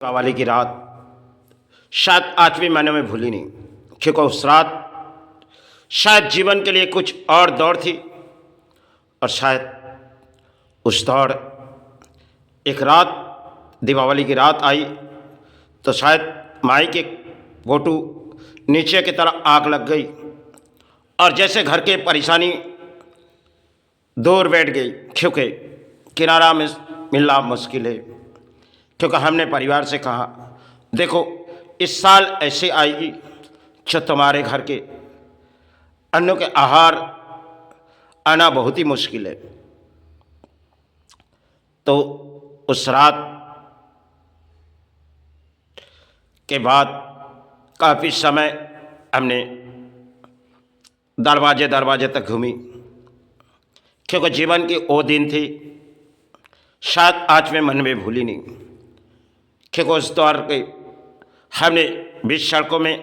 दीपावली की रात शायद आज भी मैंने भूली नहीं, क्योंकि उस रात शायद जीवन के लिए कुछ और दौड़ थी और शायद उस दौड़ एक रात दीपावली की रात आई तो शायद माई के फोटू नीचे की तरफ आग लग गई और जैसे घर के परेशानी दूर बैठ गई, क्योंकि किनारा मिलना मुश्किल है। क्योंकि हमने परिवार से कहा, देखो इस साल ऐसे आएगी जो तुम्हारे घर के अन्नों के आहार आना बहुत ही मुश्किल है। तो उस रात के बाद काफ़ी समय हमने दरवाजे तक घूमी, क्योंकि जीवन की वो दिन थी शायद आज मैं मन में भूली नहीं। क्योंकि उस दौर के हमने बीच सड़कों में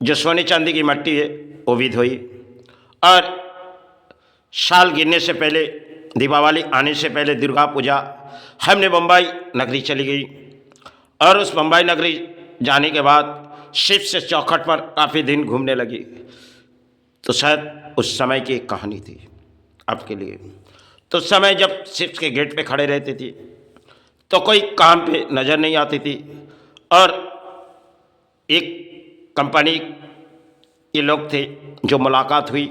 जो सोने चांदी की मिट्टी है वो भी धोई और साल गिरने से पहले, दीपावली आने से पहले दुर्गा पूजा हमने बम्बई नगरी चली गई और उस बम्बई नगरी जाने के बाद शिप से चौखट पर काफ़ी दिन घूमने लगी। तो शायद उस समय की एक कहानी थी आपके लिए। तो उस समय जब शिप के गेट पे खड़े रहते थे तो कोई काम पे नज़र नहीं आती थी और एक कंपनी के लोग थे जो मुलाकात हुई,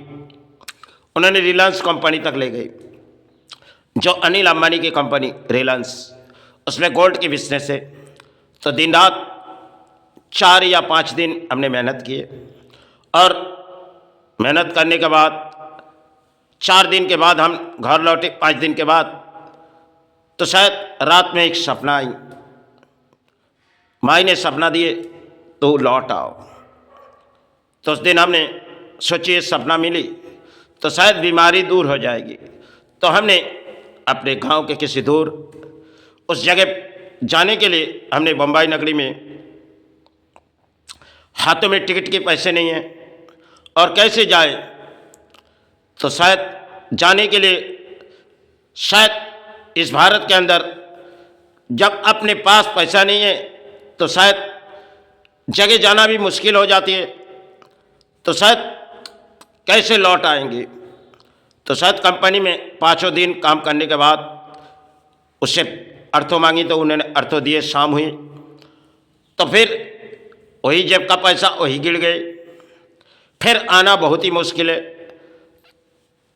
उन्होंने रिलायंस कंपनी तक ले गए, जो अनिल अंबानी की कंपनी रिलायंस, उसमें गोल्ड की बिजनेस है। तो दिन रात 4 या 5 दिन हमने मेहनत किए और मेहनत करने के बाद 4 दिन के बाद हम घर लौटे। 5 दिन के बाद तो शायद रात में एक सपना आई, माई ने सपना दिए तो लौट आओ। तो उस दिन हमने सोची सपना मिली तो शायद बीमारी दूर हो जाएगी। तो हमने अपने गांव के किसी दूर उस जगह जाने के लिए हमने बम्बई नगरी में, हाथों में टिकट के पैसे नहीं हैं और कैसे जाए। तो शायद जाने के लिए, शायद इस भारत के अंदर जब अपने पास पैसा नहीं है तो शायद जगह जाना भी मुश्किल हो जाती है। तो शायद कैसे लौट आएंगे। तो शायद कंपनी में 5 दिन काम करने के बाद उससे अर्थों मांगी तो उन्होंने अर्थों दिए। शाम हुई तो फिर वही जेब का पैसा वही गिर गए, फिर आना बहुत ही मुश्किल है।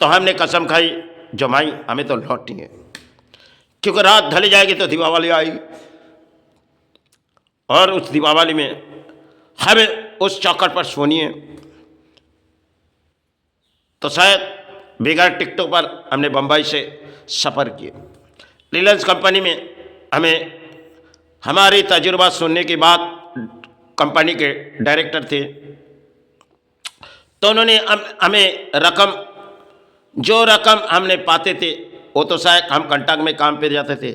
तो हमने कसम खाई, जो माई हमें तो लौटनी है, क्योंकि रात ढली जाएगी तो दीपावली आएगी और उस दीपावली में हमें उस चौखट पर सोनी है। तो शायद बगैर टिकटों पर हमने बम्बई से सफ़र किए। रिलायंस कंपनी में हमें हमारी तजुर्बा सुनने के बाद कंपनी के डायरेक्टर थे, तो उन्होंने हमें रकम, जो रकम हमने पाते थे वो तो शायद हम कंटाक में काम पे जाते थे,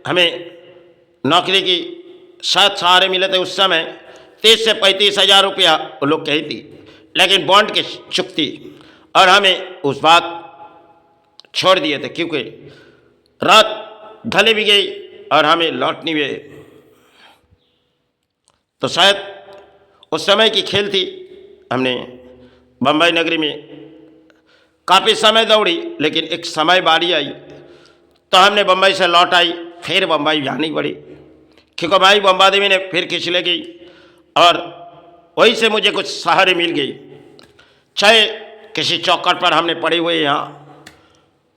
हमें नौकरी की शायद सहारे मिले थे। उस समय 30 से 35 हज़ार रुपया वो लोग कही थी, लेकिन बॉन्ड की चुकती और हमें उस बात छोड़ दिए थे, क्योंकि रात ढले भी गई और हमें लौटनी भी। तो शायद उस समय की खेल थी। हमने बम्बई नगरी में काफ़ी समय दौड़ी, लेकिन एक समय बारी आई तो हमने बम्बई से लौट आई, फिर बम्बई जानी पड़ी, क्योंकि भाई बम्बा देवी ने फिर खींच ले गई और वहीं से मुझे कुछ सहारे मिल गई। चाहे किसी चौखट पर हमने पड़े हुए यहाँ,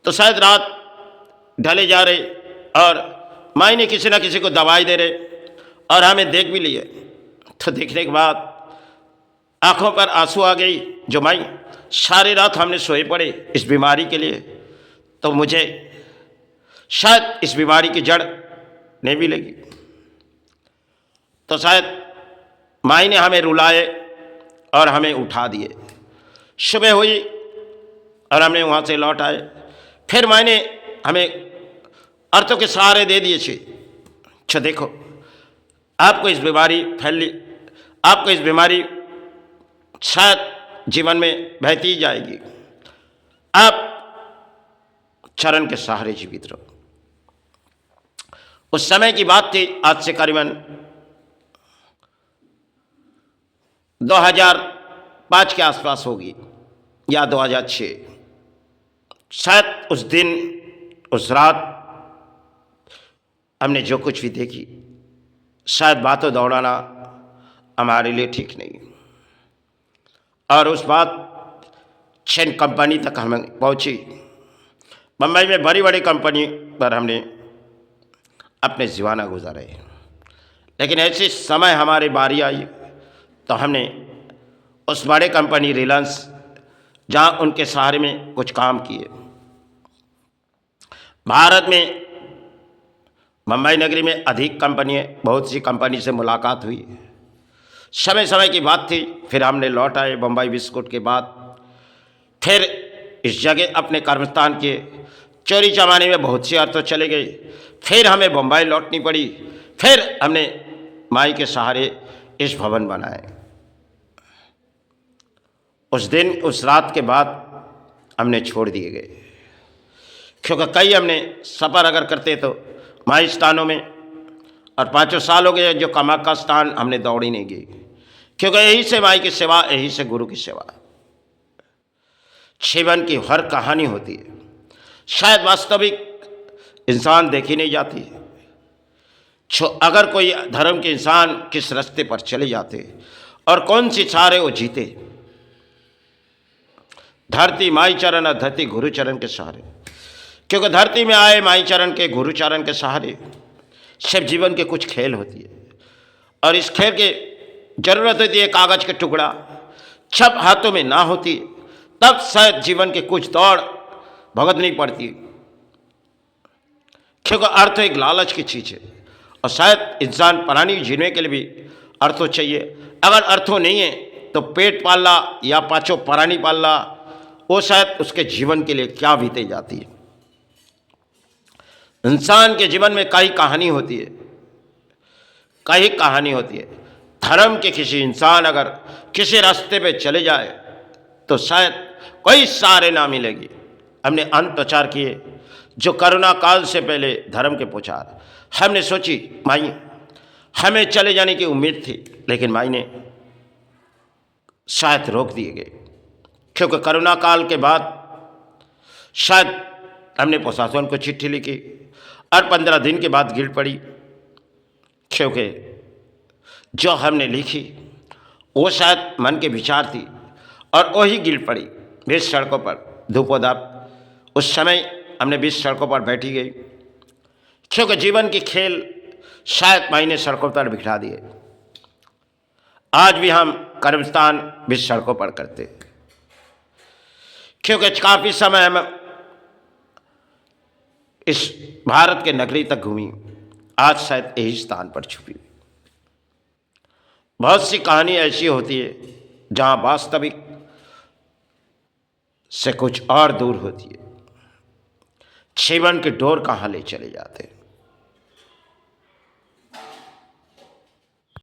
तो शायद रात ढले जा रहे और माई ने किसी न किसी को दवाई दे रहे और हमें देख भी लिए। तो देखने के बाद आंखों पर आंसू आ गई, जो माई सारी रात हमने सोए पड़े इस बीमारी के लिए। तो मुझे शायद इस बीमारी की जड़ नहीं भी लगी। तो शायद माई ने हमें रुलाए और हमें उठा दिए। सुबह हुई और हमने वहाँ से लौट आए। फिर माई ने हमें अर्थों के सहारे दे दिए थे। अच्छा देखो, आपको इस बीमारी फैली, आपको इस बीमारी शायद जीवन में बहती जाएगी, आप चरण के सहारे जीवित रहो। उस समय की बात थी, आज से करीबन 2005 के आसपास होगी या 2006। शायद उस दिन, उस रात हमने जो कुछ भी देखी, शायद बातों दौड़ाना हमारे लिए ठीक नहीं। और उस बात चैन कंपनी तक हमें पहुंची। बम्बई में बड़ी बड़ी कंपनी पर हमने अपने जीवाना गुजारे, लेकिन ऐसे समय हमारी बारी आई तो हमने उस बड़े कंपनी रिलायंस, जहां उनके सहारे में कुछ काम किए। भारत में मुंबई नगरी में अधिक कंपनी, बहुत सी कंपनी से मुलाकात हुई। समय समय की बात थी। फिर हमने लौट आए बम्बई बिस्कुट के बाद। फिर इस जगह अपने कर्मस्थान के चोरी चमाने में बहुत सी औरतें चले गई। फिर हमें बम्बई लौटनी पड़ी। फिर हमने माई के सहारे इस भवन बनाए। उस दिन, उस रात के बाद हमने छोड़ दिए गए, क्योंकि कई हमने सफ़र अगर करते तो माई स्थानों में, और 5 साल हो गए जो कामाख्या स्थान हमने दौड़ी नहीं गई, क्योंकि यही से माई की सेवा, यही से गुरु की सेवा। जीवन की हर कहानी होती है, शायद वास्तविक इंसान देखी नहीं जाती। अगर कोई धर्म के इंसान किस रास्ते पर चले जाते और कौन सी सहारे वो जीते, धरती माई चरण और धरती गुरु चरण के सहारे, क्योंकि धरती में आए माई चरण के, गुरु चरण के सहारे सिर्फ जीवन के कुछ खेल होती है। और इस खेल के जरूरत होती है कागज के टुकड़ा। जब हाथों में ना होती तब शायद जीवन के कुछ दौड़ भुगतनी पड़ती, क्योंकि अर्थ एक लालच की चीज़ है। और शायद इंसान प्राणी जीने के लिए भी अर्थो चाहिए। अगर अर्थो नहीं है तो पेट पालना या 5 प्राणी पालना, वो शायद उसके जीवन के लिए क्या बीते जाती है। इंसान के जीवन में कई कहानी होती है, कई कहानी होती है। धर्म के किसी इंसान अगर किसी रास्ते पे चले जाए तो शायद कोई सहारे ना मिलेगी। हमने अंतचार किए जो करुणा काल से पहले धर्म के पुचार। हमने सोची माई, हमें चले जाने की उम्मीद थी, लेकिन माई ने शायद रोक दिए गए, क्योंकि करुणा काल के बाद शायद हमने प्रशासन को चिट्ठी लिखी और 15 दिन के बाद गिर पड़ी, क्योंकि जो हमने लिखी वो शायद मन के विचार थी और वही गिर पड़ी 20 सड़कों पर धूपोदाप। उस समय हमने 20 सड़कों पर बैठी गई, क्योंकि जीवन की खेल शायद माई ने सड़कों पर बिठा दिए। आज भी हम कर्मस्थान 20 सड़कों पर करते, क्योंकि काफ़ी समय हम इस भारत के नगरी तक घूमी, आज शायद यही स्थान पर छुपी। बहुत सी कहानी ऐसी होती है जहां वास्तविक से कुछ और दूर होती है। जीवन के डोर कहाँ ले चले जाते हैं।